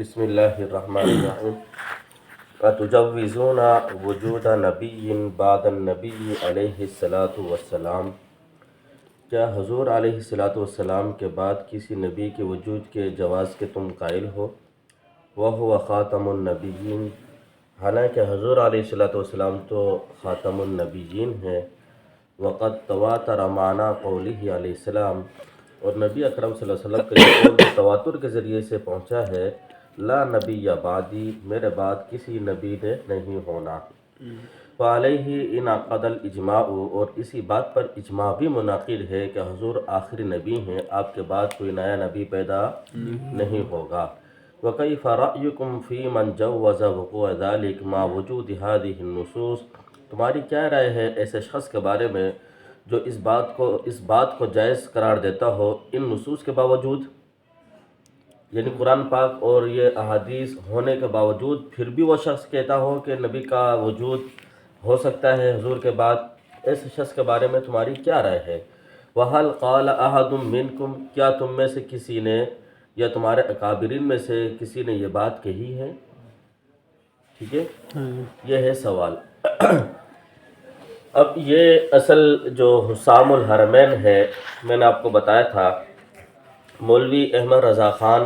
بسم اللہ الرحمن الرحیم اتجوزون وجود نبی بعد النبی علیہ الصلاۃ والسلام، کیا حضور علیہ الصلاۃ والسلام کے بعد کسی نبی کے وجود کے جواز کے تم قائل ہو؟ وہو خاتم النبیین، حالانکہ حضور علیہ الصلاۃ والسلام تو خاتم النبیین ہیں۔ وقد تواتر معنی قولہ علیہ السلام، اور نبی اکرم صلی اللہ علیہ وسلم کا جو قول تواتر کے ذریعے سے پہنچا ہے، لا نبی بعدی، میرے بعد کسی نبی نے نہیں ہونا۔ فعلیہ انعقد الاجماع، اور اسی بات پر اجماع بھی منعقد ہے کہ حضور آخری نبی ہیں، آپ کے بعد کوئی نیا نبی پیدا نہیں ہوگا۔ وکیف رأیکم فی من جوز وقوع ذلک مع وجود هذه النصوص، تمہاری کیا رائے ہے ایسے شخص کے بارے میں جو اس بات کو جائز قرار دیتا ہو ان نصوص کے باوجود، یعنی قرآن پاک اور یہ احادیث ہونے کے باوجود پھر بھی وہ شخص کہتا ہو کہ نبی کا وجود ہو سکتا ہے حضور کے بعد، ایسے شخص کے بارے میں تمہاری کیا رائے ہے؟ وَهَلْ قَالَ أَحَدٌ مِّنْكُمْ، کیا تم میں سے کسی نے یا تمہارے اکابرین میں سے کسی نے یہ بات کہی ہے؟ ٹھیک ہے، یہ ہے سوال۔ اب یہ اصل جو حسام الحرمین ہے، میں نے آپ کو بتایا تھا مولوی احمد رضا خان،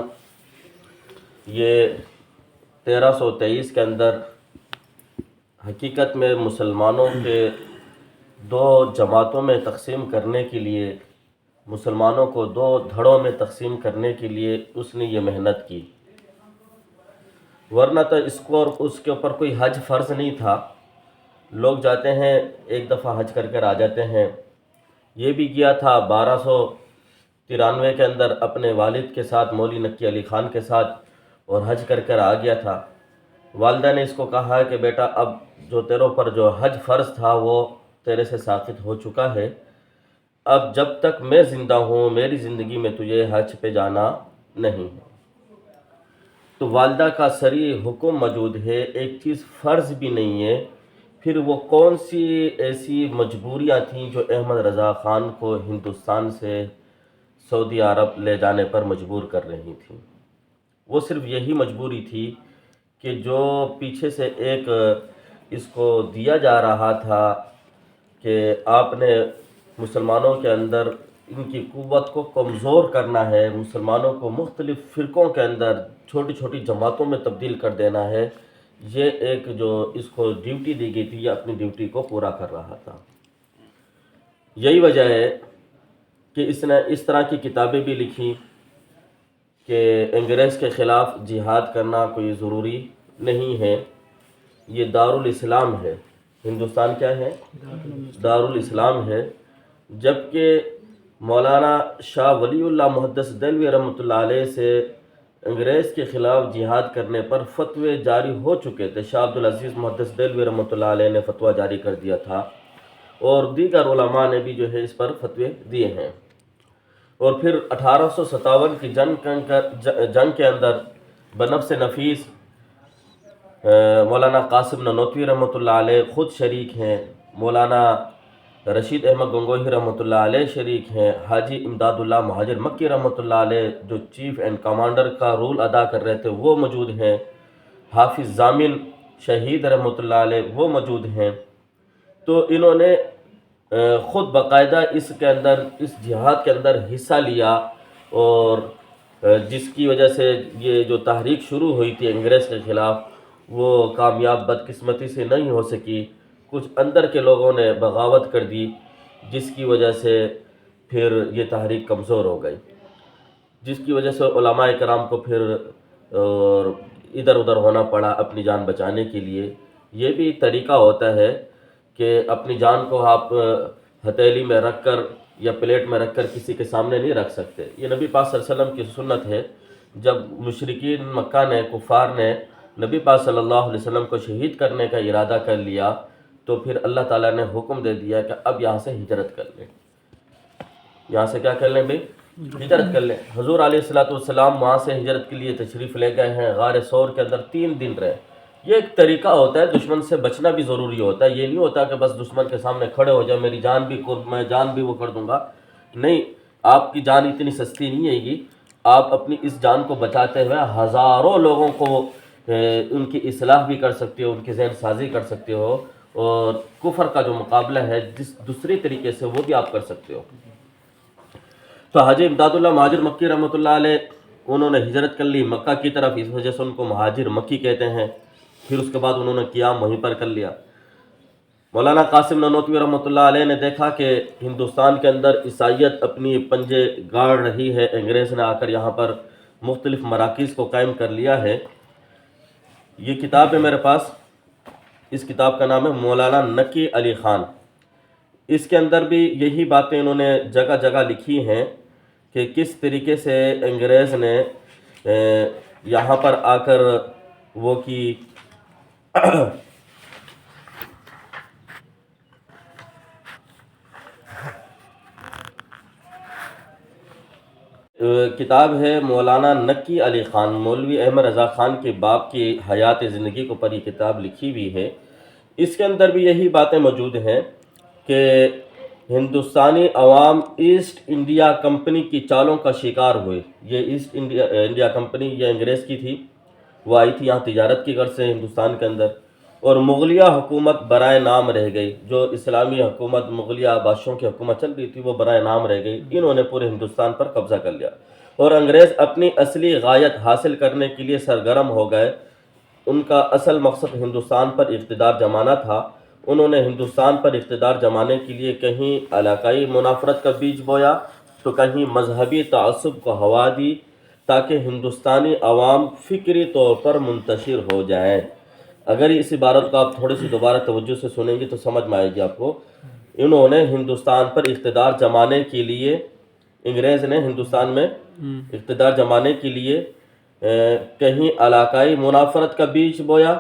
یہ 1323 کے اندر حقیقت میں مسلمانوں کے دو جماعتوں میں تقسیم کرنے کے لیے، مسلمانوں کو دو دھڑوں میں تقسیم کرنے کے لیے اس نے یہ محنت کی، ورنہ تو اس کے اوپر کوئی حج فرض نہیں تھا۔ لوگ جاتے ہیں ایک دفعہ حج کر آ جاتے ہیں۔ یہ بھی کیا تھا 1293 کے اندر اپنے والد کے ساتھ، مولوی نقی علی خان کے ساتھ، اور حج کر آ گیا تھا۔ والدہ نے اس کو کہا کہ بیٹا اب جو تیروں پر جو حج فرض تھا وہ تیرے سے ساقط ہو چکا ہے، اب جب تک میں زندہ ہوں میری زندگی میں تجھے حج پہ جانا نہیں ہے۔ تو والدہ کا صریح حکم موجود ہے، ایک چیز فرض بھی نہیں ہے، پھر وہ کون سی ایسی مجبوریاں تھیں جو احمد رضا خان کو ہندوستان سے سعودی عرب لے جانے پر مجبور کر رہی تھیں؟ وہ صرف یہی مجبوری تھی کہ جو پیچھے سے ایک اس کو دیا جا رہا تھا کہ آپ نے مسلمانوں کے اندر ان کی قوت کو کمزور کرنا ہے، مسلمانوں کو مختلف فرقوں کے اندر چھوٹی چھوٹی جماعتوں میں تبدیل کر دینا ہے، یہ ایک جو اس کو ڈیوٹی دی گئی تھی، یہ اپنی ڈیوٹی کو پورا کر رہا تھا۔ یہی وجہ ہے کہ اس نے اس طرح کی کتابیں بھی لکھی کہ انگریز کے خلاف جہاد کرنا کوئی ضروری نہیں ہے، یہ دارالاسلام ہے، ہندوستان کیا ہے؟ دارالاسلام ہے۔ جبکہ مولانا شاہ ولی اللہ محدث دہلوی رحمۃ اللہ علیہ سے انگریز کے خلاف جہاد کرنے پر فتوے جاری ہو چکے تھے، شاہ عبدالعزیز محدث دہلوی رحمۃ اللہ علیہ نے فتویٰ جاری کر دیا تھا، اور دیگر علماء نے بھی جو ہے اس پر فتوے دیے ہیں۔ اور پھر 1857 کی جنگ کے اندر بنفس نفیس مولانا قاسم نانوتوی رحمۃ اللہ علیہ خود شریک ہیں، مولانا رشید احمد گنگوہی رحمۃ اللہ علیہ شریک ہیں، حاجی امداد اللہ مہاجر مکی رحمۃ اللہ علیہ جو چیف اینڈ کمانڈر کا رول ادا کر رہے تھے وہ موجود ہیں، حافظ ضامن شہید رحمۃ اللہ علیہ وہ موجود ہیں۔ تو انہوں نے خود باقاعدہ اس جہاد کے اندر حصہ لیا، اور جس کی وجہ سے یہ جو تحریک شروع ہوئی تھی انگریز کے خلاف وہ کامیاب بدقسمتی سے نہیں ہو سکی، کچھ اندر کے لوگوں نے بغاوت کر دی، جس کی وجہ سے پھر یہ تحریک کمزور ہو گئی، جس کی وجہ سے علماء کرام کو پھر ادھر ادھر ہونا پڑا اپنی جان بچانے کے لیے۔ یہ بھی طریقہ ہوتا ہے کہ اپنی جان کو آپ ہتھیلی میں رکھ کر یا پلیٹ میں رکھ کر کسی کے سامنے نہیں رکھ سکتے، یہ نبی پاک صلی اللہ علیہ وسلم کی سنت ہے۔ جب مشرکین مکہ نے، کفار نے نبی پاک صلی اللہ علیہ وسلم کو شہید کرنے کا ارادہ کر لیا تو پھر اللہ تعالیٰ نے حکم دے دیا کہ اب یہاں سے ہجرت کر لیں، یہاں سے کیا کر لیں بھائی؟ ہجرت کر لیں۔ حضور علیہ الصلاۃ والسلام وہاں سے ہجرت کے لیے تشریف لے گئے ہیں، غار ثور کے اندر 3 دن رہے۔ یہ ایک طریقہ ہوتا ہے، دشمن سے بچنا بھی ضروری ہوتا ہے، یہ نہیں ہوتا کہ بس دشمن کے سامنے کھڑے ہو جائے میں جان بھی وہ کر دوں گا، نہیں، آپ کی جان اتنی سستی نہیں ہے گی، آپ اپنی اس جان کو بچاتے ہوئے ہزاروں لوگوں کو ان کی اصلاح بھی کر سکتے ہو، ان کی ذہن سازی کر سکتے ہو، اور کفر کا جو مقابلہ ہے جس دوسری طریقے سے وہ بھی آپ کر سکتے ہو۔ تو حاجی امداد اللہ مہاجر مکی رحمۃ اللہ علیہ انہوں نے ہجرت کر لی مکہ کی طرف، اس وجہ سے ان کو مہاجر مکی کہتے ہیں۔ پھر اس کے بعد انہوں نے قیام وہیں پر کر لیا۔ مولانا قاسم نانوتوی رحمۃ اللہ علیہ نے دیکھا کہ ہندوستان کے اندر عیسائیت اپنی پنجے گاڑ رہی ہے، انگریز نے آ کر یہاں پر مختلف مراکز کو قائم کر لیا ہے۔ یہ کتاب ہے میرے پاس، اس کتاب کا نام ہے مولانا نقی علی خان۔ اس کے اندر بھی یہی باتیں انہوں نے جگہ جگہ لکھی ہیں کہ کس طریقے سے انگریز نے یہاں پر آ کر وہ کی کتاب ہے مولانا نقی علی خان، مولوی احمد رضا خان کے باپ کی حیات زندگی کے اوپر یہ کتاب لکھی ہوئی ہے۔ اس کے اندر بھی یہی باتیں موجود ہیں کہ ہندوستانی عوام ایسٹ انڈیا کمپنی کی چالوں کا شکار ہوئے۔ یہ ایسٹ انڈیا کمپنی یہ انگریز کی تھی، وہ آئی تھی یہاں تجارت کی غرض سے ہندوستان کے اندر، اور مغلیہ حکومت برائے نام رہ گئی۔ جو اسلامی حکومت مغلیہ بادشاہوں کی حکومت چل رہی تھی وہ برائے نام رہ گئی۔ انہوں نے پورے ہندوستان پر قبضہ کر لیا، اور انگریز اپنی اصلی غایت حاصل کرنے کے لیے سرگرم ہو گئے۔ ان کا اصل مقصد ہندوستان پر اقتدار جمانا تھا۔ انہوں نے ہندوستان پر اقتدار جمانے کے لیے کہیں علاقائی منافرت کا بیج بویا تو کہیں مذہبی تعصب کو ہوا دی، تاکہ ہندوستانی عوام فکری طور پر منتشر ہو جائیں۔ اگر اس عبارت کو آپ تھوڑی سی دوبارہ توجہ سے سنیں گے تو سمجھ میں آئے گی آپ کو۔ انہوں نے ہندوستان پر اقتدار جمانے کے لیے، انگریز نے ہندوستان میں اقتدار جمانے کے لیے کہیں علاقائی منافرت کا بیج بویا،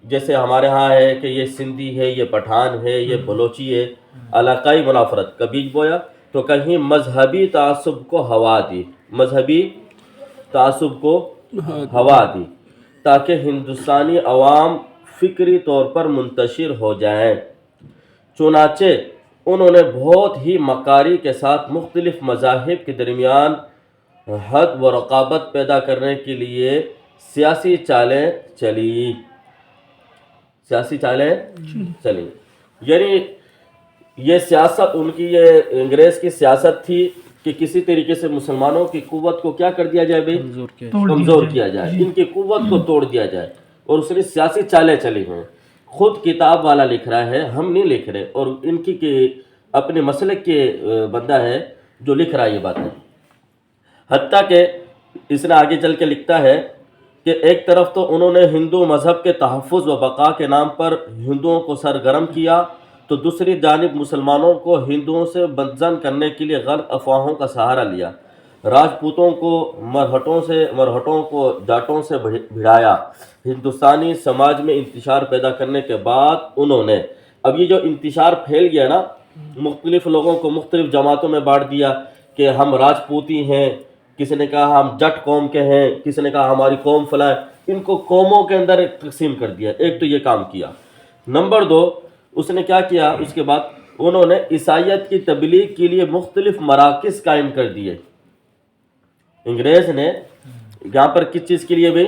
جیسے ہمارے ہاں ہے کہ یہ سندھی ہے، یہ پٹھان ہے، یہ بلوچی ہے، علاقائی منافرت کا بیج بویا، تو کہیں مذہبی تعصب کو ہوا دی، مذہبی تعصب کو ہوا دی تاکہ ہندوستانی عوام فکری طور پر منتشر ہو جائیں۔ چنانچہ انہوں نے بہت ہی مکاری کے ساتھ مختلف مذاہب کے درمیان حد و رقابت پیدا کرنے کے لیے سیاسی چالیں چلی، یعنی یہ سیاست ان کی، یہ انگریز کی سیاست تھی کہ کسی طریقے سے مسلمانوں کی قوت کو کیا کر دیا جائے بھائی، کمزور کیا جائے، ان کی قوت کو توڑ دیا جائے، اور اس نے سیاسی چالیں چلی ہیں۔ خود کتاب والا لکھ رہا ہے، ہم نہیں لکھ رہے، اور ان کی اپنے مسلک کے بندہ ہے جو لکھ رہا ہے یہ باتیں۔ حتیٰ کہ اس نے آگے چل کے لکھتا ہے کہ ایک طرف تو انہوں نے ہندو مذہب کے تحفظ و بقا کے نام پر ہندوؤں کو سرگرم کیا، تو دوسری جانب مسلمانوں کو ہندوؤں سے بدظن کرنے کے لیے غلط افواہوں کا سہارا لیا۔ راجپوتوں کو مرہٹوں کو جاٹوں سے بھڑایا۔ ہندوستانی سماج میں انتشار پیدا کرنے کے بعد انہوں نے، اب یہ جو انتشار پھیل گیا نا، مختلف لوگوں کو مختلف جماعتوں میں بانٹ دیا کہ ہم راجپوتی ہیں، کسی نے کہا ہم جٹ قوم کے ہیں، کسی نے کہا ہماری قوم فلاں، ان کو قوموں کے اندر تقسیم کر دیا۔ ایک تو یہ کام کیا۔ نمبر 2، اس نے کیا کیا، اس کے بعد انہوں نے عیسائیت کی تبلیغ کے لیے مختلف مراکز قائم کر دیے۔ انگریز نے یہاں پر کس چیز کے لیے بھی،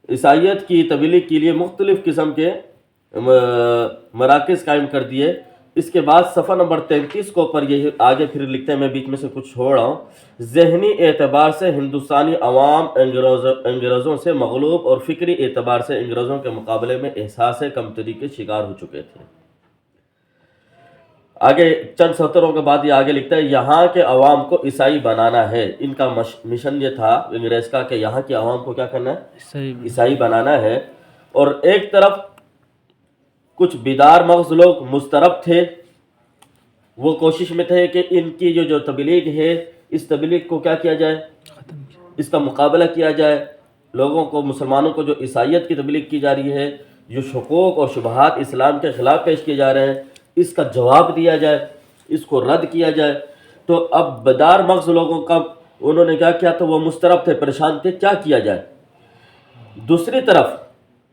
عیسائیت کی تبلیغ کے لیے مختلف قسم کے مراکز قائم کر دیے۔ اس کے بعد صفحہ نمبر 33 کو پر یہ آگے پھر لکھتے ہیں، میں بیچ میں سے کچھ چھوڑ رہا ہوں۔ ذہنی اعتبار سے ہندوستانی عوام انگریزوں سے مغلوب اور فکری اعتبار سے انگریزوں کے مقابلے میں احساس کمتری کے شکار ہو چکے تھے۔ آگے چند سطروں کے بعد یہ آگے لکھتا ہے، یہاں کے عوام کو عیسائی بنانا ہے۔ ان کا مشن یہ تھا انگریز کا کہ یہاں کے عوام کو کیا کرنا ہے، عیسائی بنانا ہے۔ اور ایک طرف کچھ بیدار مغز لوگ مضطرب تھے، وہ کوشش میں تھے کہ ان کی جو تبلیغ ہے، اس تبلیغ کو کیا کیا جائے، اس کا مقابلہ کیا جائے۔ لوگوں کو، مسلمانوں کو جو عیسائیت کی تبلیغ کی جا رہی ہے، جو شکوک اور شبہات اسلام کے خلاف پیش کیے جا رہے ہیں، اس کا جواب دیا جائے، اس کو رد کیا جائے۔ تو اب بیدار مغز لوگوں کا انہوں نے کیا کیا، تو وہ مضطرب تھے، پریشان تھے، کیا کیا جائے۔ دوسری طرف،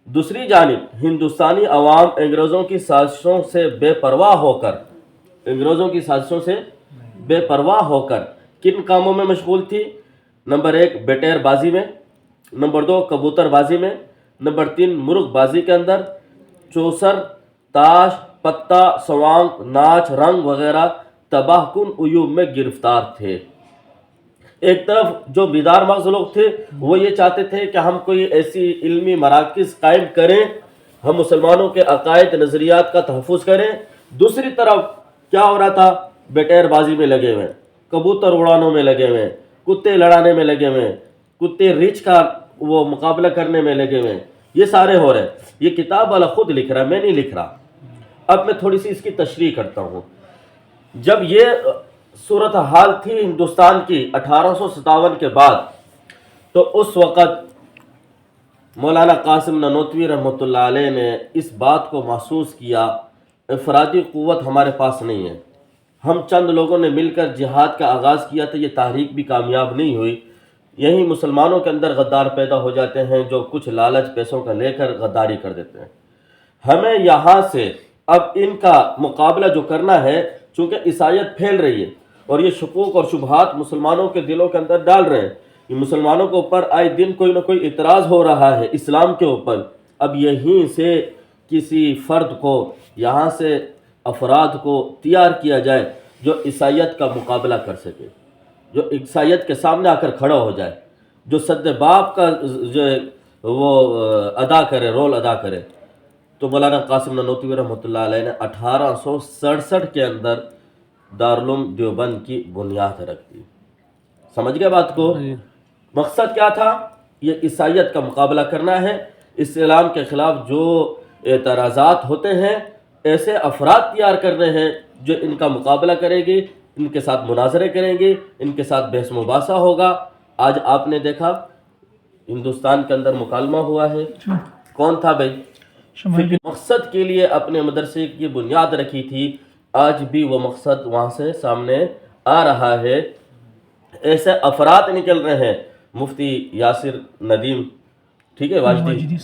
دوسری جانب ہندوستانی عوام انگریزوں کی سازشوں سے بے پرواہ ہو کر کن کاموں میں مشغول تھی؟ نمبر 1 بٹیر بازی میں، نمبر 2 کبوتر بازی میں، نمبر 3 مرغ بازی کے اندر، چوسر، تاش، پتہ، سوانگ، ناچ، رنگ وغیرہ تباہ کن عیوب میں گرفتار تھے۔ ایک طرف جو بیدار مغز لوگ تھے وہ یہ چاہتے تھے کہ ہم کوئی ایسی علمی مراکز قائم کریں، ہم مسلمانوں کے عقائد نظریات کا تحفظ کریں۔ دوسری طرف کیا ہو رہا تھا؟ بٹیر بازی میں لگے ہوئے، کبوتر اڑانوں میں لگے ہوئے، کتے لڑانے میں لگے ہوئے، کتے ریچھ کا وہ مقابلہ کرنے میں لگے ہوئے، یہ سارے ہو رہے ہیں۔ یہ کتاب والا خود لکھ رہا ہے، میں نہیں لکھ رہا۔ اب میں تھوڑی سی اس کی تشریح کرتا ہوں۔ جب یہ صورتحال تھی ہندوستان کی 1857 کے بعد، تو اس وقت مولانا قاسم نانوتوی رحمۃ اللہ علیہ نے اس بات کو محسوس کیا، افرادی قوت ہمارے پاس نہیں ہے، ہم چند لوگوں نے مل کر جہاد کا آغاز کیا تھا، یہ تحریک بھی کامیاب نہیں ہوئی، یہی مسلمانوں کے اندر غدار پیدا ہو جاتے ہیں جو کچھ لالچ پیسوں کا لے کر غداری کر دیتے ہیں۔ ہمیں یہاں سے اب ان کا مقابلہ جو کرنا ہے، چونکہ عیسائیت پھیل رہی ہے اور یہ شکوک اور شبہات مسلمانوں کے دلوں کے اندر ڈال رہے ہیں، یہ مسلمانوں کے اوپر آئے دن کوئی نہ کوئی اعتراض ہو رہا ہے اسلام کے اوپر۔ اب یہیں سے کسی فرد کو، یہاں سے افراد کو تیار کیا جائے جو عیسائیت کا مقابلہ کر سکے، جو عیسائیت کے سامنے آ کر کھڑا ہو جائے، جو صد باب کا جو وہ ادا کرے، رول ادا کرے۔ تو مولانا قاسم نانوتوی رحمۃ اللہ علیہ نے 1867 کے اندر دارالعلوم دیوبند کی بنیاد رکھ دی۔ سمجھ گئے بات کو؟ مقصد کیا تھا؟ یہ عیسائیت کا مقابلہ کرنا ہے، اسلام کے خلاف جو اعتراضات ہوتے ہیں ایسے افراد تیار کرنے ہیں جو ان کا مقابلہ کریں گے، ان کے ساتھ مناظرے کریں گے، ان کے ساتھ بحث مباحثہ ہوگا۔ آج آپ نے دیکھا ہندوستان کے اندر مکالمہ ہوا ہے، کون تھا بھائی؟ مقصد کے لیے اپنے مدرسے کی بنیاد رکھی تھی، آج بھی وہ مقصد وہاں سے سامنے آ رہا ہے۔ ایسے افراد نکل رہے ہیں، مفتی یاسر ندیم، ٹھیک ہے، واجدی،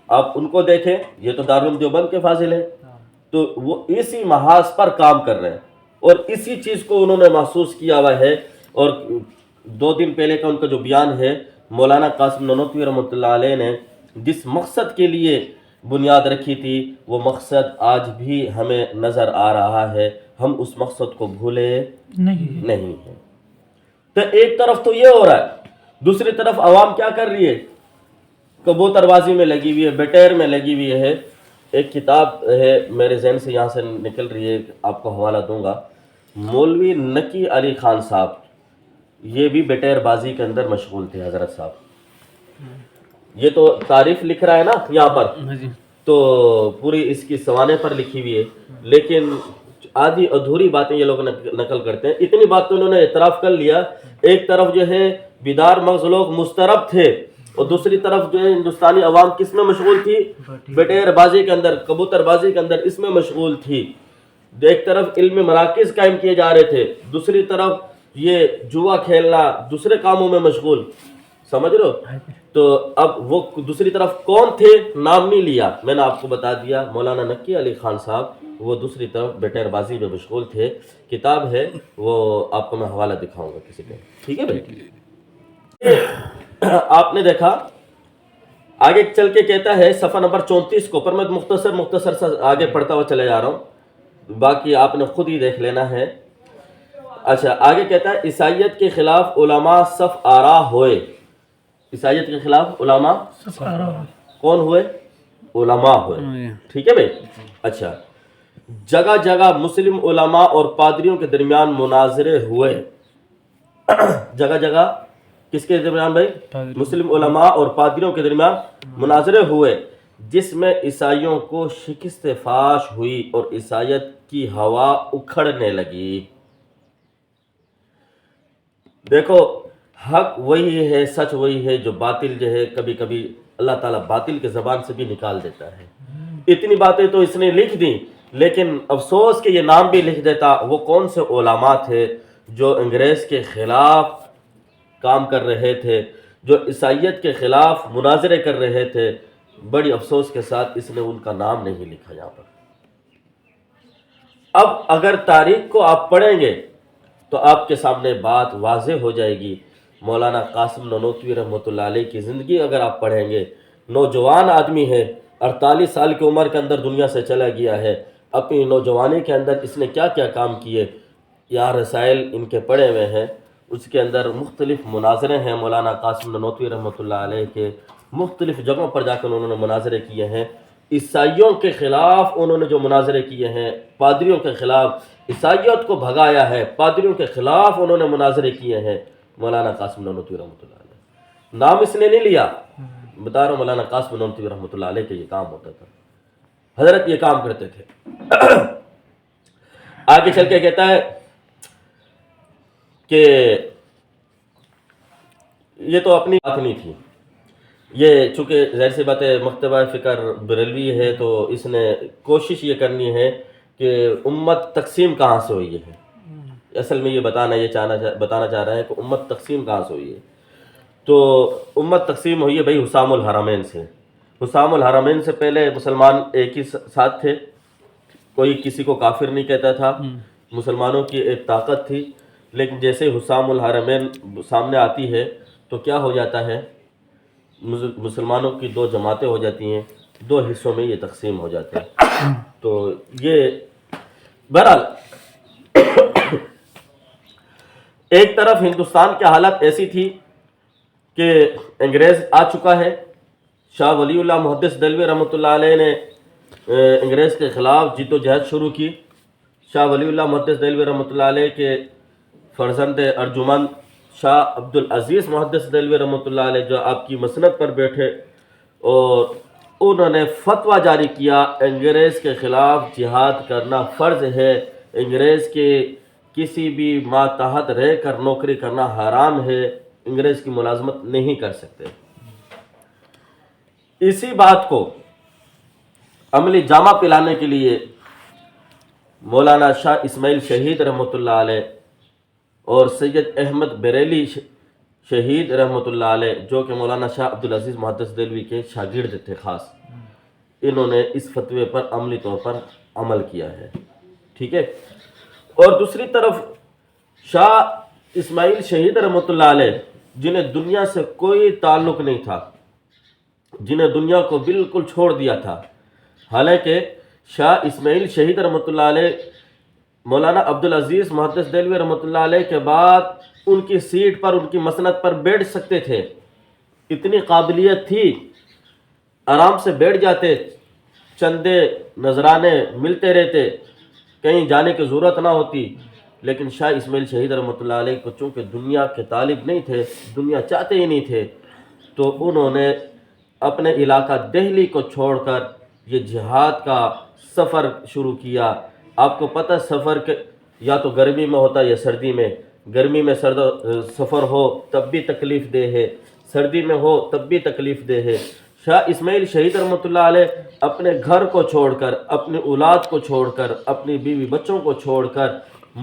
آپ ان کو دیکھیں، یہ تو دارالعلوم دیوبند کے فاضل ہیں، تو وہ اسی محاذ پر کام کر رہے ہیں اور اسی چیز کو انہوں نے محسوس کیا ہوا ہے۔ اور 2 دن پہلے کا ان کا جو بیان ہے، مولانا قاسم نانوتوی رحمۃ اللہ علیہ نے جس مقصد کے لیے بنیاد رکھی تھی، وہ مقصد آج بھی ہمیں نظر آ رہا ہے، ہم اس مقصد کو بھولے نہیں ہیں۔ تو ایک طرف تو یہ ہو رہا ہے، دوسری طرف عوام کیا کر رہی ہے؟ کبوتر بازی میں لگی ہوئی ہے، بٹیر میں لگی ہوئی ہے۔ ایک کتاب ہے میرے ذہن سے یہاں سے نکل رہی ہے، آپ کو حوالہ دوں گا، مولوی نقی علی خان صاحب، یہ بھی بٹیر بازی کے اندر مشغول تھے حضرت صاحب۔ یہ تو تعریف لکھ رہا ہے نا یہاں پر، تو پوری اس کی سوانے پر لکھی ہوئی ہے، لیکن آدھی ادھوری باتیں یہ لوگ نقل کرتے ہیں۔ اتنی بات تو انہوں نے اعتراف کر لیا، ایک طرف جو ہے بیدار مغز لوگ مسترب تھے اور دوسری طرف جو ہے ہندوستانی عوام کس میں مشغول تھی؟ بٹیر بازی کے اندر، کبوتر بازی کے اندر، اس میں مشغول تھی۔ ایک طرف علمی مراکز قائم کیے جا رہے تھے، دوسری طرف یہ جوا کھیلنا، دوسرے کاموں میں مشغول، سمجھ رہے ہو؟ تو اب وہ دوسری طرف کون تھے؟ نام نہیں لیا، میں نے آپ کو بتا دیا، مولانا نقی علی خان صاحب وہ دوسری طرف بٹیر بازی میں مشغول تھے۔ کتاب ہے وہ، آپ کو میں حوالہ دکھاؤں گا کسی کا، ٹھیک ہے بھائی؟ آپ نے دیکھا آگے چل کے کہتا ہے صفحہ نمبر 34 کو، پر میں مختصر سے آگے پڑھتا ہوا چلے جا رہا ہوں، باقی آپ نے خود ہی دیکھ لینا ہے۔ اچھا، آگے کہتا ہے عیسائیت کے خلاف علماء صف آرا ہوئے۔ عیسائیت کے خلاف علماء کون ہوئے؟ علماء ہوئے، ٹھیک ہے بھائی؟ اچھا، جگہ جگہ مسلم علماء اور پادریوں کے درمیان مناظرے ہوئے۔ جگہ جگہ کس کے درمیان بھائی؟ مسلم علماء اور پادریوں کے درمیان مناظرے ہوئے، جس میں عیسائیوں کو شکست فاش ہوئی اور عیسائیت کی ہوا اکھڑنے لگی۔ دیکھو، حق وہی ہے، سچ وہی ہے، جو باطل جو ہے کبھی کبھی اللہ تعالیٰ باطل کے زبان سے بھی نکال دیتا ہے۔ اتنی باتیں تو اس نے لکھ دی، لیکن افسوس کہ یہ نام بھی لکھ دیتا، وہ کون سے علماء تھے جو انگریز کے خلاف کام کر رہے تھے، جو عیسائیت کے خلاف مناظرے کر رہے تھے۔ بڑی افسوس کے ساتھ اس نے ان کا نام نہیں لکھا یہاں پر۔ اب اگر تاریخ کو آپ پڑھیں گے تو آپ کے سامنے بات واضح ہو جائے گی۔ مولانا قاسم نانوتوی رحمۃ اللہ علیہ کی زندگی اگر آپ پڑھیں گے، نوجوان آدمی ہے، 48 سال کی عمر کے اندر دنیا سے چلا گیا ہے، اپنی نوجوانی کے اندر اس نے کیا کیا کام کیے، یہاں رسائل ان کے پڑھے ہوئے ہیں، اس کے اندر مختلف مناظرے ہیں مولانا قاسم نانوتوی رحمۃ اللہ علیہ کے، مختلف جگہوں پر جا کر انہوں نے مناظرے کیے ہیں۔ عیسائیوں کے خلاف انہوں نے جو مناظرے کیے ہیں، پادریوں کے خلاف، عیسائیت کو بھگایا ہے، پادریوں کے خلاف انہوں نے مناظرے کیے ہیں مولانا قاسم نانوتوی رحمۃ اللہ علیہ۔ نام اس نے نہیں لیا، بتا رہا ہوں مولانا قاسم نانوتوی رحمۃ اللہ علیہ کے یہ کام ہوتا تھا، حضرت یہ کام کرتے تھے۔ آگے چل کے کہتا ہے کہ یہ تو اپنی بات نہیں تھی، یہ چونکہ ظاہر سی بات ہے مکتبہ فکر بریلوی ہے تو اس نے کوشش یہ کرنی ہے کہ امت تقسیم کہاں سے ہوئی ہے۔ اصل میں یہ بتانا چاہ رہا ہے کہ امت تقسیم کہاں سے ہوئی ہے۔ تو امت تقسیم ہوئی ہے بھائی حسام الحرمین سے۔ حسام الحرمین سے پہلے مسلمان ایک ہی ساتھ تھے، کوئی کسی کو کافر نہیں کہتا تھا، مسلمانوں کی ایک طاقت تھی، لیکن جیسے حسام الحرمین سامنے آتی ہے تو کیا ہو جاتا ہے، مسلمانوں کی دو جماعتیں ہو جاتی ہیں، دو حصوں میں یہ تقسیم ہو جاتے ہیں۔ تو یہ بہرحال ایک طرف ہندوستان کی حالت ایسی تھی کہ انگریز آ چکا ہے، شاہ ولی اللہ محدث دہلوی رحمۃ اللہ علیہ نے انگریز کے خلاف جد و جہد شروع کی۔ شاہ ولی اللہ محدث دہلوی رحمۃ اللہ علیہ کے فرزند ارجمند شاہ عبدالعزیز محدث دہلوی رحمۃ اللہ علیہ جو آپ کی مسند پر بیٹھے، اور انہوں نے فتویٰ جاری کیا انگریز کے خلاف جہاد کرنا فرض ہے، انگریز کے کسی بھی ماتحت رہ کر نوکری کرنا حرام ہے، انگریز کی ملازمت نہیں کر سکتے۔ اسی بات کو عملی جامہ پلانے کے لیے مولانا شاہ اسماعیل شہید رحمۃ اللہ علیہ اور سید احمد بریلی شہید رحمۃ اللہ علیہ، جو کہ مولانا شاہ عبدالعزیز محدث دہلوی کے شاگرد تھے خاص، انہوں نے اس فتوے پر عملی طور پر عمل کیا ہے، ٹھیک ہے۔ اور دوسری طرف شاہ اسماعیل شہید رحمۃ اللہ علیہ، جنہیں دنیا سے کوئی تعلق نہیں تھا، جنہیں دنیا کو بالکل چھوڑ دیا تھا، حالانکہ شاہ اسماعیل شہید رحمۃ اللہ علیہ مولانا عبدالعزیز محدث دہلوی رحمۃ اللہ علیہ کے بعد ان کی سیٹ پر، ان کی مسند پر بیٹھ سکتے تھے، اتنی قابلیت تھی، آرام سے بیٹھ جاتے، چندے نذرانے ملتے رہتے، کہیں جانے کی ضرورت نہ ہوتی۔ لیکن شاہ اسماعیل شہید رحمۃ اللہ علیہ کو چونکہ دنیا کے طالب نہیں تھے، دنیا چاہتے ہی نہیں تھے، تو انہوں نے اپنے علاقہ دہلی کو چھوڑ کر یہ جہاد کا سفر شروع کیا۔ آپ کو پتہ سفر کے یا تو گرمی میں ہوتا یا سردی میں، گرمی میں سفر ہو تب بھی تکلیف دہ ہے، سردی میں ہو تب بھی تکلیف دہ ہے۔ شاہ اسماعیل شہید رحمۃ اللہ علیہ اپنے گھر کو چھوڑ کر، اپنی اولاد کو چھوڑ کر، اپنی بیوی بچوں کو چھوڑ کر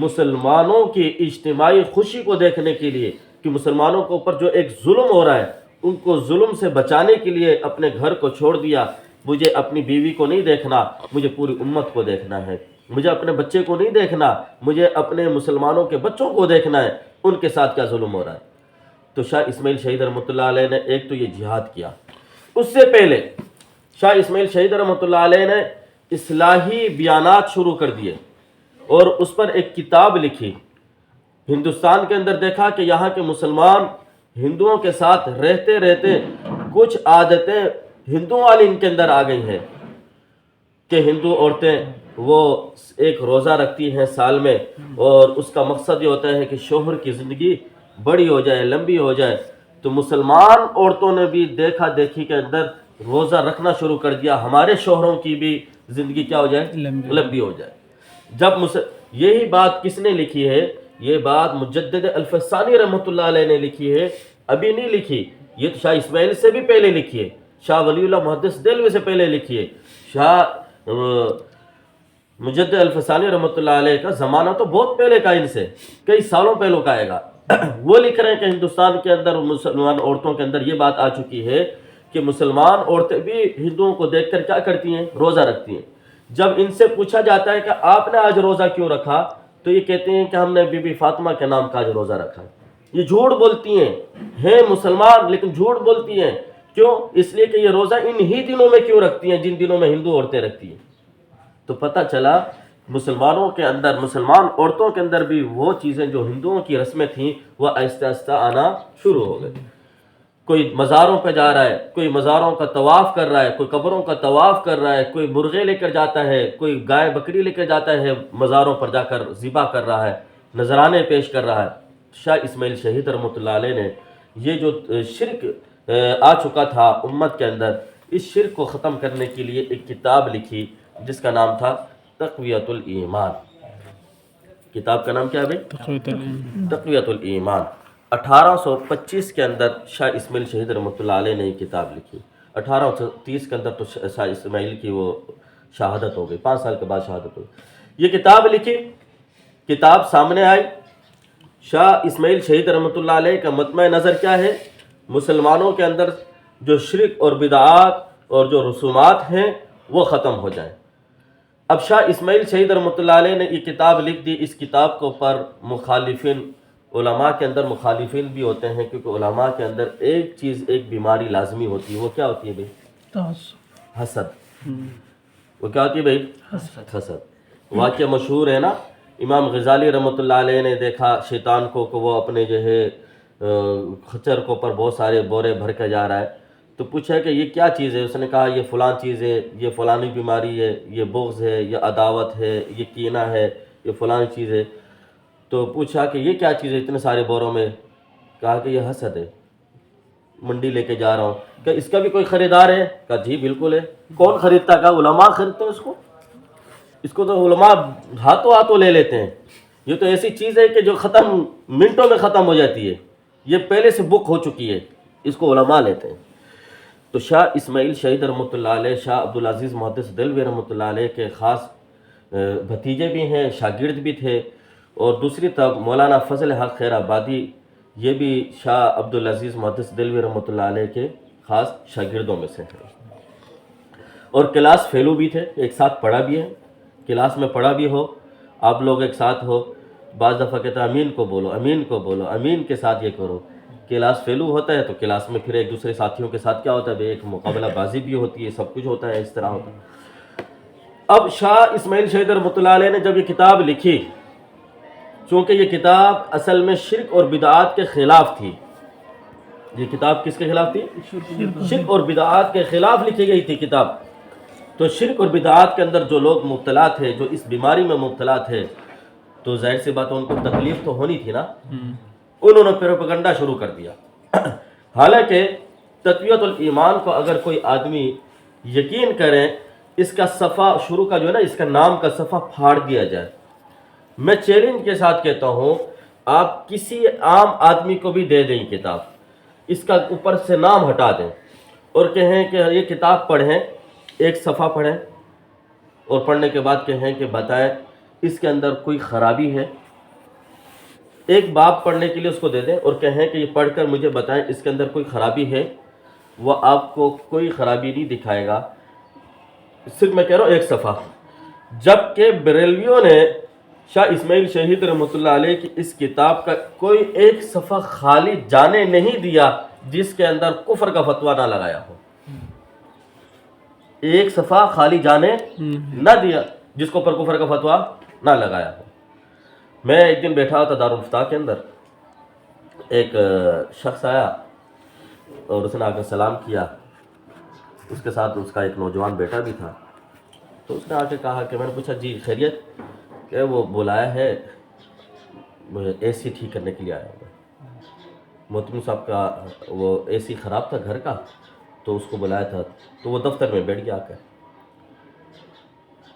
مسلمانوں کی اجتماعی خوشی کو دیکھنے کے لیے کہ مسلمانوں کے اوپر جو ایک ظلم ہو رہا ہے ان کو ظلم سے بچانے کے لیے اپنے گھر کو چھوڑ دیا۔ مجھے اپنی بیوی کو نہیں دیکھنا، مجھے پوری امت کو دیکھنا ہے، مجھے اپنے بچے کو نہیں دیکھنا، مجھے اپنے مسلمانوں کے بچوں کو دیکھنا ہے، ان کے ساتھ کیا ظلم ہو رہا ہے۔ تو شاہ اسماعیل شہید رحمۃ اللہ علیہ نے ایک تو یہ جہاد کیا، اس سے پہلے شاہ اسماعیل شہید رحمۃ اللہ علیہ نے اصلاحی بیانات شروع کر دیے اور اس پر ایک کتاب لکھی۔ ہندوستان کے اندر دیکھا کہ یہاں کے مسلمان ہندوؤں کے ساتھ رہتے رہتے کچھ عادتیں ہندوؤں والی ان کے اندر آ گئی ہیں کہ ہندو عورتیں وہ ایک روزہ رکھتی ہیں سال میں، اور اس کا مقصد یہ ہوتا ہے کہ شوہر کی زندگی بڑی ہو جائے، لمبی ہو جائے۔ تو مسلمان عورتوں نے بھی دیکھا دیکھی کے اندر روزہ رکھنا شروع کر دیا، ہمارے شوہروں کی بھی زندگی کیا ہو جائے، لمبی ہو جائے۔ جب یہی بات کس نے لکھی ہے؟ یہ بات مجدد الفسانی رحمۃ اللہ علیہ نے لکھی ہے، ابھی نہیں لکھی، یہ تو شاہ اسماعیل سے بھی پہلے لکھی ہے، شاہ ولی اللہ محدث دہلوی سے پہلے لکھی ہے۔ شاہ مجدد الفسانی رحمۃ اللہ علیہ کا زمانہ تو بہت پہلے کا، ان سے کئی سالوں پہلے کا آئے گا۔ وہ لکھ رہے ہیں کہ ہندوستان کے اندر مسلمان عورتوں کے اندر یہ بات آ چکی ہے کہ مسلمان عورتیں بھی ہندوؤں کو دیکھ کر کیا کرتی ہیں، روزہ رکھتی ہیں۔ جب ان سے پوچھا جاتا ہے کہ آپ نے آج روزہ کیوں رکھا، تو یہ کہتے ہیں کہ ہم نے بی بی فاطمہ کے نام کا آج روزہ رکھا ہے. یہ جھوٹ بولتی ہیں مسلمان لیکن جھوٹ بولتی ہیں. کیوں؟ اس لیے کہ یہ روزہ انہی دنوں میں کیوں رکھتی ہیں جن دنوں میں ہندو عورتیں رکھتی ہیں. تو پتہ چلا مسلمانوں کے اندر، مسلمان عورتوں کے اندر بھی وہ چیزیں جو ہندوؤں کی رسمیں تھیں وہ آہستہ آہستہ آنا شروع ہو گئی. کوئی مزاروں پہ جا رہا ہے، کوئی مزاروں کا طواف کر رہا ہے، کوئی قبروں کا طواف کر رہا ہے، کوئی مرغے لے کر جاتا ہے، کوئی گائے بکری لے کر جاتا ہے، مزاروں پر جا کر ذبح کر رہا ہے، نذرانے پیش کر رہا ہے. شاہ اسماعیل شہید رحمۃ اللہ علیہ نے یہ جو شرک آ چکا تھا امت کے اندر، اس شرک کو ختم کرنے کے لیے ایک کتاب لکھی جس کا نام تھا تقویۃ الایمان. کتاب کا نام کیا ہے بھائی؟ تقویۃ الایمان. 1825 کے اندر شاہ اسماعیل شہید رحمۃ اللہ علیہ نے یہ کتاب لکھی. 1830 کے اندر تو شاہ اسماعیل کی وہ شہادت ہو گئی، 5 سال کے بعد شہادت ہو گئی. یہ کتاب لکھی، کتاب سامنے آئی. شاہ اسماعیل شہید رحمۃ اللہ علیہ کا مطمع نظر کیا ہے؟ مسلمانوں کے اندر جو شرک اور بدعات اور جو رسومات ہیں وہ ختم ہو جائیں. اب شاہ اسماعیل شہید رحمۃ اللہ علیہ نے یہ کتاب لکھ دی. اس کتاب کے اوپر مخالفین، علماء کے اندر مخالفین بھی ہوتے ہیں، کیونکہ علماء کے اندر ایک چیز، ایک بیماری لازمی ہوتی ہے. وہ کیا ہوتی ہے بھائی؟ حسد. وہ کیا ہوتی ہے بھائی؟ حسد. واقعہ مشہور ہے نا، امام غزالی رحمۃ اللہ علیہ نے دیکھا شیطان کو کہ وہ اپنے جو ہے خچر کے اوپر بہت سارے بورے بھر کے جا رہا ہے. تو پوچھا کہ یہ کیا چیز ہے؟ اس نے کہا یہ فلاں چیز ہے، یہ فلانی بیماری ہے، یہ بغض ہے، یہ عداوت ہے، یہ کینہ ہے، یہ فلانی چیز ہے. تو پوچھا کہ یہ کیا چیز ہے اتنے سارے بوروں میں؟ کہا کہ یہ حسد ہے، منڈی لے کے جا رہا ہوں. کہ اس کا بھی کوئی خریدار ہے؟ کہا جی بالکل ہے. کون خریدتا؟ کہا علماء خریدتے ہیں اس کو تو علماء ہاتھوں ہاتھوں لے لیتے ہیں. یہ تو ایسی چیز ہے کہ جو ختم منٹوں میں ختم ہو جاتی ہے، یہ پہلے سے بک ہو چکی ہے، اس کو علماء لیتے ہیں. تو شاہ اسماعیل شہید رحمۃ اللہ علیہ، شاہ عبدالعزیز محدث دہلوی رحمۃ اللہ علیہ کے خاص بھتیجے بھی ہیں، شاگرد بھی تھے. اور دوسری طرف مولانا فضل حق خیر آبادی، یہ بھی شاہ عبدالعزیز محدث دہلوی رحمۃ اللہ علیہ کے خاص شاگردوں میں سے ہیں. اور کلاس فیلو بھی تھے، ایک ساتھ پڑھا بھی ہے. کلاس میں پڑھا بھی ہو، آپ لوگ ایک ساتھ ہو، بعض دفعہ کہتے ہیں امین کو بولو، امین کو بولو، امین کے ساتھ یہ کرو. کلاس فیلو ہوتا ہے تو کلاس میں پھر ایک دوسرے ساتھیوں کے ساتھ کیا ہوتا ہے؟ ایک مقابلہ بازی بھی ہوتی ہے، سب کچھ ہوتا ہے، اس طرح ہوتا ہے. اب شاہ اسماعیل شہید رحمۃ اللہ علیہ نے جب یہ کتاب لکھی، چونکہ یہ کتاب اصل میں شرک اور بدعات کے خلاف تھی. یہ کتاب کس کے خلاف تھی؟ شرک اور بدعات کے خلاف لکھی گئی تھی کتاب. تو شرک اور بدعات کے اندر جو لوگ مبتلا تھے، جو اس بیماری میں مبتلا تھے، تو ظاہر سی بات ہے ان کو تکلیف تو ہونی تھی نا. انہوں نے پروپیگنڈا شروع کر دیا. حالانکہ تقویۃ الایمان کو اگر کوئی آدمی یقین کرے، اس کا صفحہ شروع کا جو ہے نا، اس کا نام کا صفحہ پھاڑ دیا جائے. میں چیلنج کے ساتھ کہتا ہوں، آپ کسی عام آدمی کو بھی دے دیں کتاب، اس کا اوپر سے نام ہٹا دیں اور کہیں کہ یہ کتاب پڑھیں، ایک صفحہ پڑھیں اور پڑھنے کے بعد کہیں کہ بتائیں اس کے اندر کوئی خرابی ہے. ایک باب پڑھنے کے لیے اس کو دے دیں اور کہیں کہ یہ پڑھ کر مجھے بتائیں اس کے اندر کوئی خرابی ہے. وہ آپ کو کوئی خرابی نہیں دکھائے گا. صرف میں کہہ رہا ہوں ایک صفحہ. جبکہ بریلویوں نے شاہ اسماعیل شہید رحمۃ اللہ علیہ کی اس کتاب کا کوئی ایک صفحہ خالی جانے نہیں دیا جس کے اندر کفر کا فتویٰ نہ لگایا ہو. ایک صفحہ خالی جانے نہ دیا جس کو پر کفر کا فتویٰ نہ لگایا ہو. میں ایک دن بیٹھا تھا دارالفتاح کے اندر، ایک شخص آیا اور اس نے آ کر سلام کیا. اس کے ساتھ اس کا ایک نوجوان بیٹا بھی تھا. تو اس نے آ کے کہا کہ میں نے پوچھا جی خیریت؟ کہ وہ بلایا ہے اے سی ٹھیک کرنے کے لیے آیا ہوا. محترم صاحب کا وہ اے سی خراب تھا گھر کا، تو اس کو بلایا تھا. تو وہ دفتر میں بیٹھ گیا آ کر.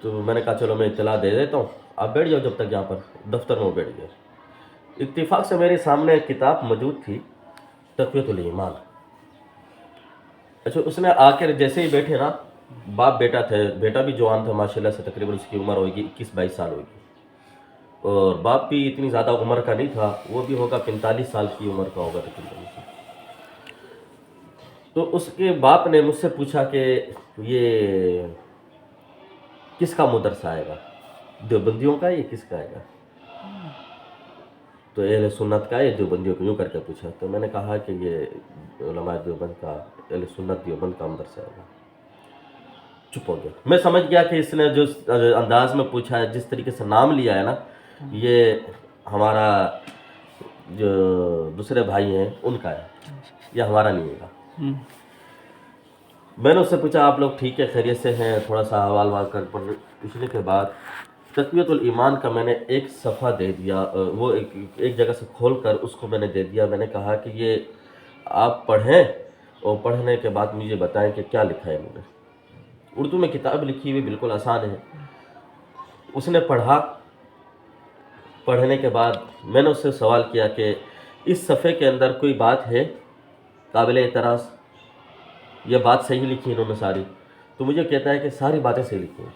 تو میں نے کہا چلو میں اطلاع دے دیتا ہوں، آپ بیٹھ جاؤ جب تک یہاں پر. دفتر میں وہ بیٹھ گئے. اتفاق سے میرے سامنے ایک کتاب موجود تھی، تقویۃ الایمان. اچھا، اس نے آ کر جیسے ہی بیٹھے نا، باپ بیٹا تھے، بیٹا بھی جوان تھا ماشاءاللہ سے، تقریباً اس کی عمر ہوگی 21-22 سال ہوگی. اور باپ بھی اتنی زیادہ عمر کا نہیں تھا، وہ بھی ہوگا 45 سال کی عمر کا ہوگا تقریباً. تو اس کے باپ نے مجھ سے پوچھا کہ یہ کس کا مدرسہ آئے گا؟ دیوبندیوں کا یہ کس کا آئے گا؟ تو اہل سنت کا ہے دیوبندیوں کو یوں کر کے پوچھا، تو میں نے کہا کہ یہ علماء دیوبند کا اہل سنت دیوبند کا اندر سے ہوگا. چپ ہو گیا. میں سمجھ گیا کہ اس نے جو انداز میں پوچھا ہے، جس طریقے سے نام لیا ہے نا، یہ ہمارا جو دوسرے بھائی ہیں ان کا ہے، یہ ہمارا نہیں ہوگا. میں نے اس سے پوچھا آپ لوگ ٹھیک ہے، خیریت سے ہیں؟ تھوڑا سا حوال وال کر پوچھنے کے بعد تقویۃ الایمان کا میں نے ایک صفحہ دے دیا، وہ ایک جگہ سے کھول کر اس کو میں نے دے دیا. میں نے کہا کہ یہ آپ پڑھیں اور پڑھنے کے بعد مجھے بتائیں کہ کیا لکھا ہے انہوں نے. اردو میں کتاب لکھی ہوئی، بالکل آسان ہے. اس نے پڑھا. پڑھنے کے بعد میں نے اس سے سوال کیا کہ اس صفحے کے اندر کوئی بات ہے قابل اعتراض؟ یہ بات صحیح لکھی انہوں نے ساری؟ تو مجھے کہتا ہے کہ ساری باتیں صحیح لکھی ہیں.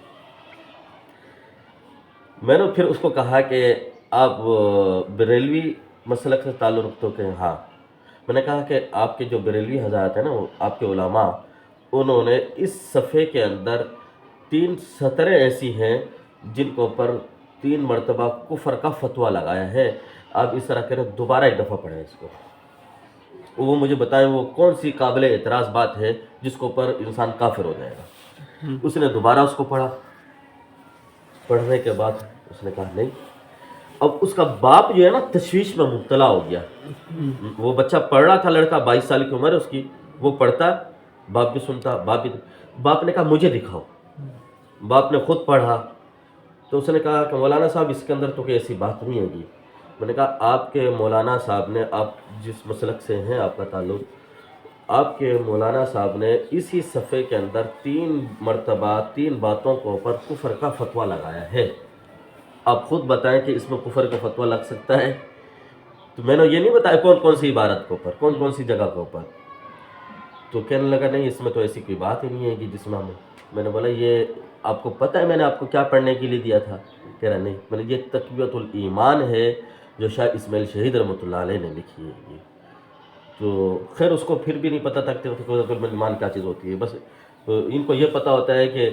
میں نے پھر اس کو کہا کہ آپ بریلوی مسلک سے تعلق رکھتے ہو؟ کہ ہاں. میں نے کہا کہ آپ کے جو بریلوی حضرات ہیں نا، وہ آپ کے علماء، انہوں نے اس صفحے کے اندر 3 سطریں ایسی ہیں جن کے اوپر 3 مرتبہ کفر کا فتویٰ لگایا ہے. آپ اس طرح کریں، دوبارہ ایک دفعہ پڑھیں اس کو. وہ مجھے بتائیں وہ کون سی قابل اعتراض بات ہے جس کے اوپر انسان کافر ہو جائے گا. اس نے دوبارہ اس کو پڑھا. پڑھنے کے بعد اس نے کہا نہیں. اب اس کا باپ جو ہے نا تشویش میں مبتلا ہو گیا. وہ بچہ پڑھ رہا تھا، لڑکا 22 سال کی عمر ہے اس کی، وہ پڑھتا، باپ بھی سنتا. باپ نے کہا مجھے دکھاؤ. باپ نے خود پڑھا. تو اس نے کہا کہ مولانا صاحب اس کے اندر تو کوئی ایسی بات نہیں ہوگی. میں نے کہا آپ کے مولانا صاحب نے، آپ جس مسلک سے ہیں آپ کا تعلق، آپ کے مولانا صاحب نے اسی صفحے کے اندر 3 مرتبہ 3 باتوں کے اوپر کفر کا فتویٰ لگایا ہے. آپ خود بتائیں کہ اس میں کفر کا فتویٰ لگ سکتا ہے؟ تو میں نے یہ نہیں بتایا کون کون سی عبارت کے اوپر، کون کون سی جگہ کے اوپر. تو کہنے لگا نہیں، اس میں تو ایسی کوئی بات ہی نہیں ہے کہ جس میں ہم. میں نے بولا یہ آپ کو پتہ ہے میں نے آپ کو کیا پڑھنے کے لیے دیا تھا؟ کہہ رہا نہیں. میں نے یہ تقویۃ الایمان ہے جو شاہ اسماعیل شہید رحمۃ اللہ علیہ نے لکھی ہے. یہ تو خیر اس کو پھر بھی نہیں پتہ تھا کہ تقویۃ الایمان کیا چیز ہوتی ہے. بس ان کو یہ پتہ ہوتا ہے کہ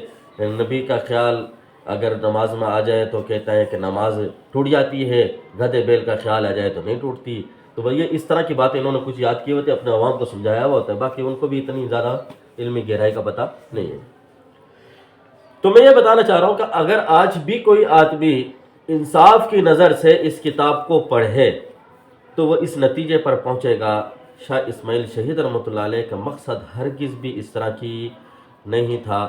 نبی کا خیال اگر نماز میں آ جائے تو کہتا ہے کہ نماز ٹوٹ جاتی ہے، گدھے بیل کا خیال آ جائے تو نہیں ٹوٹتی. تو بھئی یہ اس طرح کی باتیں انہوں نے کچھ یاد کی ہوتی ہے، اپنے عوام کو سمجھایا ہوا ہوتا ہے. باقی ان کو بھی اتنی زیادہ علمی گہرائی کا پتہ نہیں ہے. تو میں یہ بتانا چاہ رہا ہوں کہ اگر آج بھی کوئی آدمی انصاف کی نظر سے اس کتاب کو پڑھے تو وہ اس نتیجے پر پہنچے گا شاہ اسماعیل شہید رحمۃ اللہ علیہ کا مقصد ہرگز بھی اس طرح کی نہیں تھا.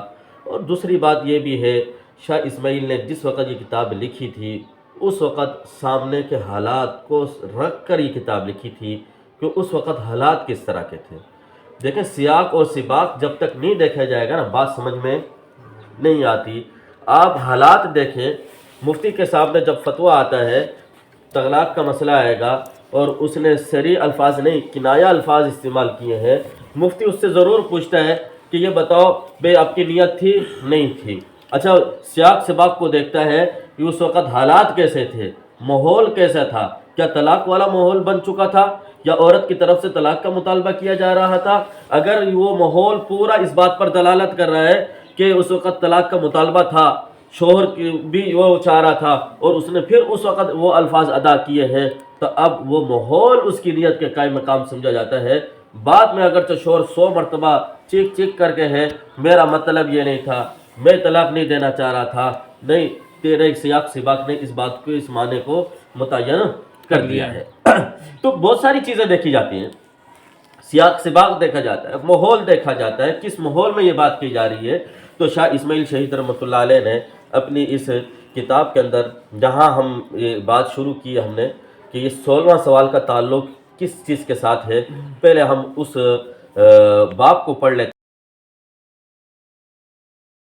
اور دوسری بات یہ بھی ہے، شاہ اسماعیل نے جس وقت یہ کتاب لکھی تھی اس وقت سامنے کے حالات کو رکھ کر یہ کتاب لکھی تھی کہ اس وقت حالات کس طرح کے تھے. دیکھیں سیاق اور سباق جب تک نہیں دیکھا جائے گا نا، بات سمجھ میں نہیں آتی. آپ حالات دیکھیں. مفتی کے سامنے جب فتویٰ آتا ہے، طلاق کا مسئلہ آئے گا اور اس نے صریح الفاظ نہیں کنایہ الفاظ استعمال کیے ہیں، مفتی اس سے ضرور پوچھتا ہے کہ یہ بتاؤ بے آپ کی نیت تھی نہیں تھی. اچھا سیاق سباق کو دیکھتا ہے کہ اس وقت حالات کیسے تھے، ماحول کیسا تھا، کیا طلاق والا ماحول بن چکا تھا یا عورت کی طرف سے طلاق کا مطالبہ کیا جا رہا تھا. اگر وہ ماحول پورا اس بات پر دلالت کر رہا ہے کہ اس وقت طلاق کا مطالبہ تھا، شوہر کی بھی وہ چاہ رہا تھا اور اس نے پھر اس وقت وہ الفاظ ادا کیے ہیں، تو اب وہ ماحول اس کی نیت کے قائم مقام سمجھا جاتا ہے. بعد میں اگرچہ شوہر 100 مرتبہ چیخ چیخ کر کے ہے میرا مطلب یہ نہیں تھا، میں طلاق نہیں دینا چاہ رہا تھا، نہیں، تیرے سیاق سباق نے اس بات کو، اس معنی کو متعین کر دیا ہے. تو بہت ساری چیزیں دیکھی جاتی ہیں، سیاق سباق دیکھا جاتا ہے، ماحول دیکھا جاتا ہے، کس ماحول میں یہ بات کی جا رہی ہے. تو شاہ اسماعیل شہید رحمۃ اللہ علیہ نے اپنی اس کتاب کے اندر جہاں ہم یہ بات شروع کی ہم نے کہ یہ 16واں سوال کا تعلق کس چیز کے ساتھ ہے، پہلے ہم اس باب کو پڑھ لیتے